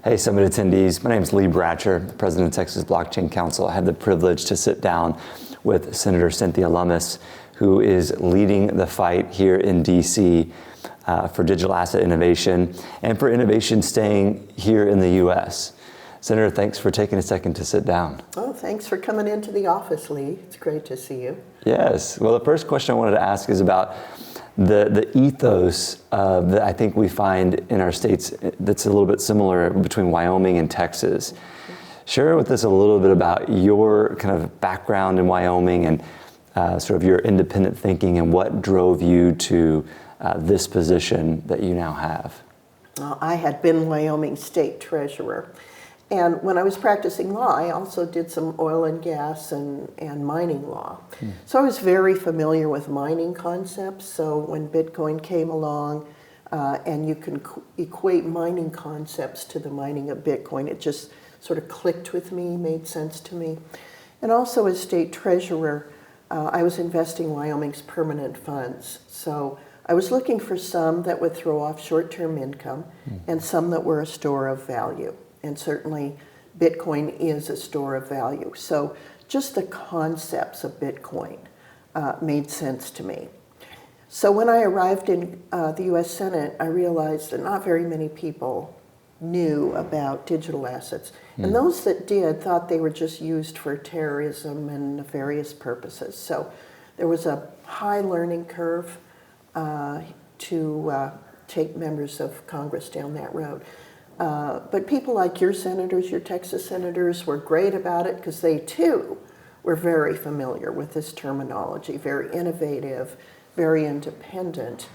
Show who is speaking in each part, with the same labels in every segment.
Speaker 1: Hey, Summit attendees. My name is Lee Bratcher, President of Texas Blockchain Council. I had the privilege to sit down with Senator Cynthia Lummis, who is leading the fight here in DC for digital asset innovation and for innovation staying here in the U.S. Senator, thanks for taking a second to sit down.
Speaker 2: Oh, thanks for coming into the office, Lee. It's great to see you.
Speaker 1: Yes. Well, the first question I wanted to ask is about the ethos that I think we find in our states that's a little bit similar between Wyoming and Texas. Share with us a little bit about your kind of background in Wyoming and sort of your independent thinking and what drove you to this position that you now have.
Speaker 2: I had been Wyoming State Treasurer. And when I was practicing law, I also did some oil and gas and mining law. So I was very familiar with mining concepts. So when Bitcoin came along, and you can equate mining concepts to the mining of Bitcoin, it just sort of clicked with me, made sense to me. And also as state treasurer, I was investing Wyoming's permanent funds. So I was looking for some that would throw off short-term income and some that were a store of value. And certainly Bitcoin is a store of value. So just the concepts of Bitcoin made sense to me. So when I arrived in the US Senate, I realized that not very many people knew about digital assets. And those that did thought they were just used for terrorism and nefarious purposes. So there was a high learning curve to take members of Congress down that road. But people like your senators, your Texas senators, were great about it because they too were very familiar with this terminology, very innovative, very independent,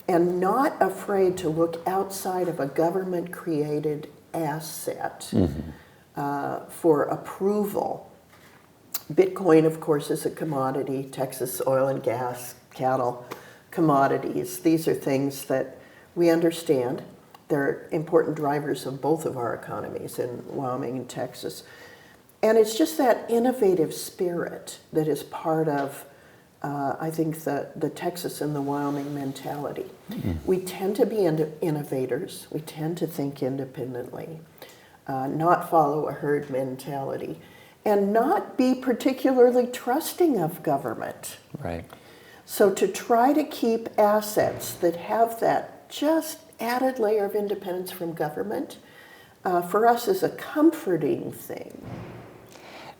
Speaker 2: and not afraid to look outside of a government-created asset for approval. Bitcoin, of course, is a commodity. Texas oil and gas, cattle, commodities. These are things that we understand. They're important drivers of both of our economies in Wyoming and Texas. And it's just that innovative spirit that is part of, I think, the Texas and the Wyoming mentality. We tend to be innovators. We tend to think independently, not follow a herd mentality, and not be particularly trusting of government.
Speaker 1: Right.
Speaker 2: So to try to keep assets that have that just added layer of independence from government, for us is a comforting thing.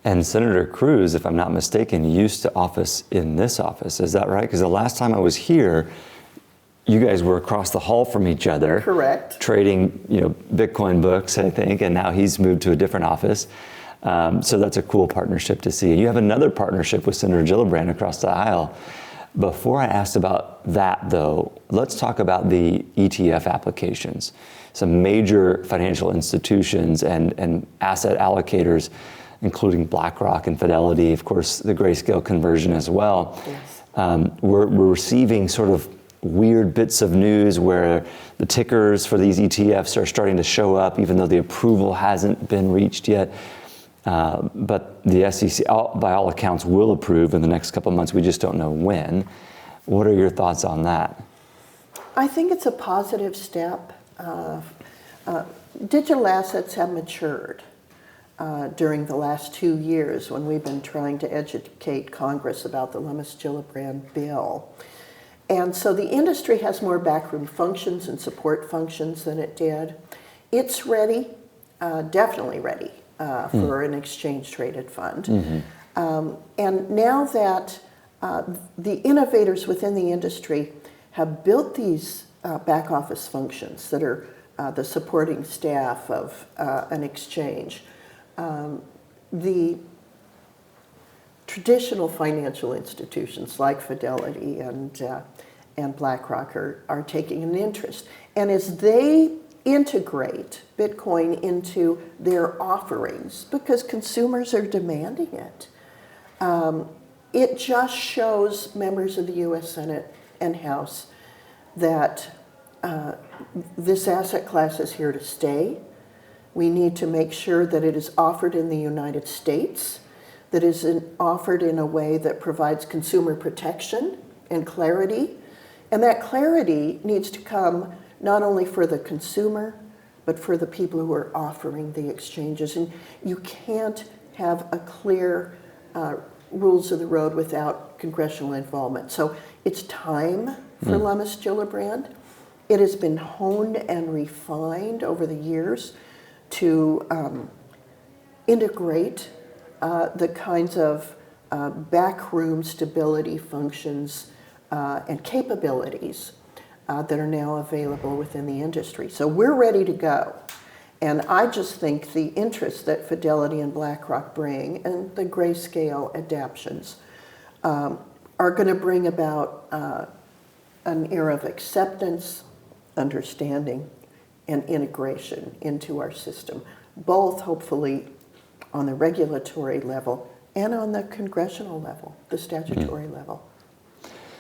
Speaker 1: And Senator Cruz, if I'm not mistaken, used to office in this office. Is that right? Because the last time I was here, you guys were across the hall from each other.
Speaker 2: Correct.
Speaker 1: Trading, Bitcoin books, I think, and now he's moved to a different office. So that's a cool partnership to see. You have another partnership with Senator Gillibrand across the aisle. Before I asked about that, though, let's talk about the ETF applications. Some major financial institutions and asset allocators, including BlackRock and Fidelity, of course, the grayscale conversion as well.
Speaker 2: Yes.
Speaker 1: We're receiving sort of weird bits of news where the tickers for these ETFs are starting to show up, even though the approval hasn't been reached yet. But the SEC, by all accounts, will approve in the next couple of months. We just don't know when. What are your thoughts on that?
Speaker 2: I think it's a positive step. Digital assets have matured during the last 2 years when we've been trying to educate Congress about the Lumis-Gillibrand Bill. And so the industry has more backroom functions and support functions than it did. It's ready, definitely ready. For an exchange-traded fund. And now that the innovators within the industry have built these back office functions that are the supporting staff of an exchange, the traditional financial institutions like Fidelity and BlackRock are taking an interest. And as they integrate Bitcoin into their offerings, because consumers are demanding it, it just shows members of the US Senate and House that this asset class is here to stay. We need to make sure that it is offered in the United States, that is offered in a way that provides consumer protection and clarity. And that clarity needs to come not only for the consumer, but for the people who are offering the exchanges. And you can't have a clear rules of the road without congressional involvement. So it's time for Lumis-Gillibrand. It has been honed and refined over the years to integrate the kinds of backroom stability functions and capabilities that are now available within the industry. So we're ready to go. And I just think the interest that Fidelity and BlackRock bring and the grayscale adaptions are going to bring about an era of acceptance, understanding, and integration into our system, both hopefully on the regulatory level and on the congressional level, the statutory level.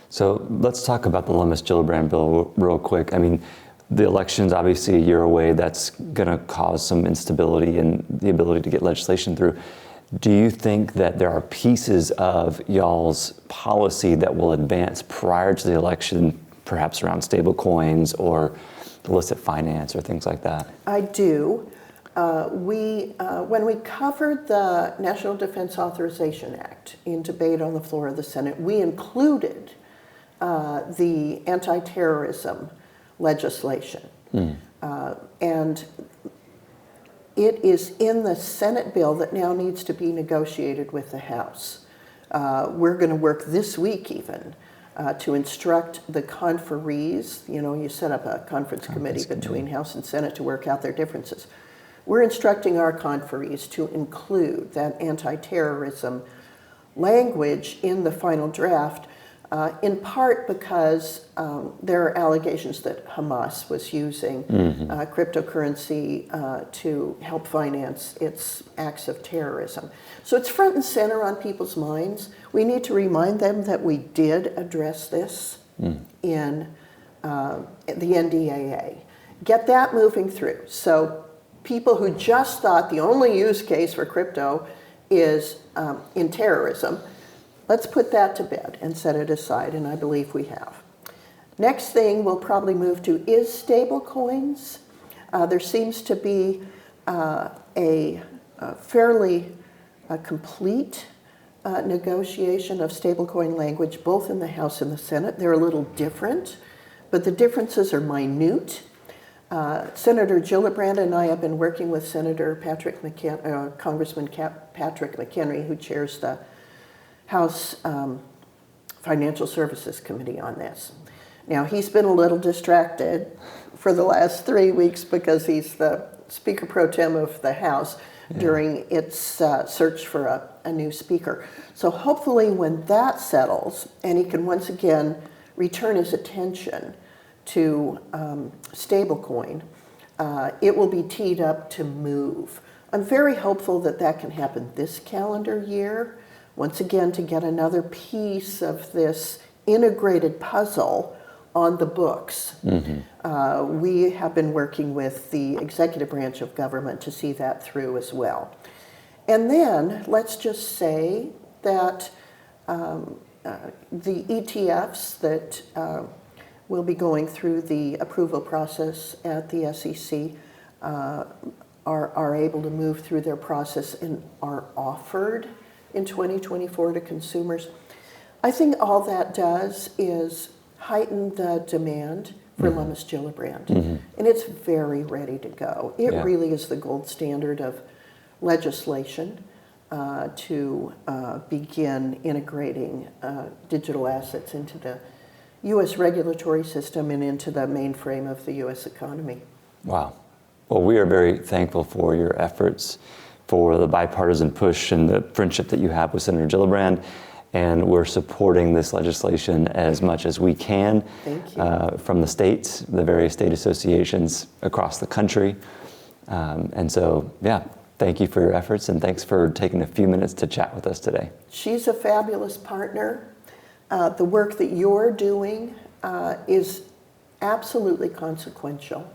Speaker 1: So let's talk about the Lumis-Gillibrand Bill real quick. I mean, the election's obviously a year away. That's going to cause some instability in the ability to get legislation through. Do you think that there are pieces of y'all's policy that will advance prior to the election, perhaps around stable coins or illicit finance or things like that?
Speaker 2: I do. When we covered the National Defense Authorization Act in debate on the floor of the Senate, we included the anti-terrorism legislation. And it is in the Senate bill that now needs to be negotiated with the House. We're going to work this week even to instruct the conferees. You know, you set up a conference committee between House and Senate to work out their differences. We're instructing our conferees to include that anti-terrorism language in the final draft, in part because there are allegations that Hamas was using cryptocurrency to help finance its acts of terrorism. So it's front and center on people's minds. We need to remind them that we did address this in the NDAA. Get that moving through. So people who just thought the only use case for crypto is in terrorism, let's put that to bed and set it aside, and I believe we have. Next thing we'll probably move to is stable coins. There seems to be a fairly complete negotiation of stablecoin language both in the House and the Senate. They're a little different, but the differences are minute. Senator Gillibrand and I have been working with Congressman Patrick McHenry, who chairs the House Financial Services Committee on this. Now, he's been a little distracted for the last 3 weeks because he's the Speaker Pro Tem of the House during its search for a new speaker. So hopefully when that settles and he can once again return his attention to stablecoin, it will be teed up to move. I'm very hopeful that that can happen this calendar year, once again to get another piece of this integrated puzzle on the books. We have been working with the executive branch of government to see that through as well. And then let's just say that the ETFs that will be going through the approval process at the SEC are able to move through their process and are offered in 2024 to consumers. I think all that does is heighten the demand for Lumis-Gillibrand. And it's very ready to go. It really is the gold standard of legislation to begin integrating digital assets into the U.S. regulatory system and into the mainframe of the U.S. economy.
Speaker 1: Wow. Well, we are very thankful for your efforts, for the bipartisan push and the friendship that you have with Senator Gillibrand. And we're supporting this legislation as much as we can.
Speaker 2: Thank you.
Speaker 1: From the states, the various state associations across the country. And so, thank you for your efforts and thanks for taking a few minutes to chat with us today.
Speaker 2: She's a fabulous partner. The work that you're doing is absolutely consequential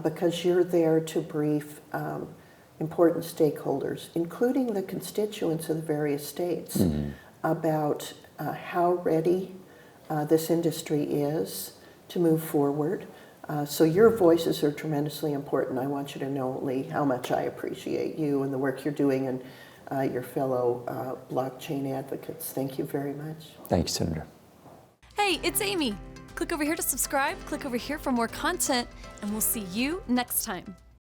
Speaker 2: because you're there to brief important stakeholders, including the constituents of the various states, about how ready this industry is to move forward, So your voices are tremendously important. I want you to know, Lee, how much I appreciate you and the work you're doing and your fellow blockchain advocates. Thank you very much.
Speaker 1: Thank you, Senator.
Speaker 3: Hey, it's Amy. Click over here to subscribe, click over here for more content, and we'll see you next time.